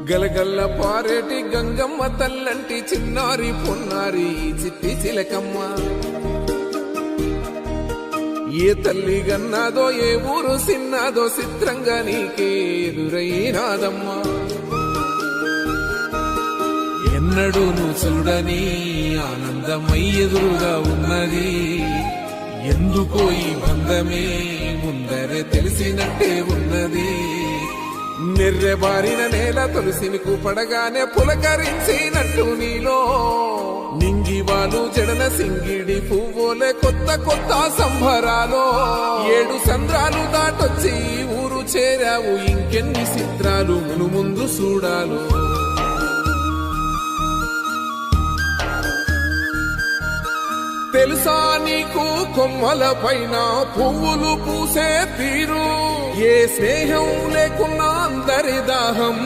గలగల్ల పారేటి గంగమ్మ తల్లంటి చిన్నారి పొన్నారి చిట్టి చిలకమ్మ. ఏ తల్లి గన్నాదో ఏ ఊరు సిన్నాదో చిత్రంగా నీకే ఎదురైనాదమ్మా. ఎన్నడూ నువ్వు చూడని ఆనందమై ఎదురుగా ఉన్నది. ఎందుకో ఈ బంధమే ముందరే తెలిసినట్టే ఉన్నది. నెర్రెబారిన నేల తులసినికు పడగానే పులకరించినట్టు నీలో నింగివాలు జడన సింగిడి పువ్వులే కొత్త కొత్త సంబరాలో. 7 సంద్రాలు దాటొచ్చి ఊరు చేరావు, ఇంకెన్ని చిత్రాలు మును ముందు చూడాలు. తెలుసా నీకు కొమ్మల పైన పువ్వులు పూసే తీరు, ఏ స్నేహం లేకున్నా అందరి దాహం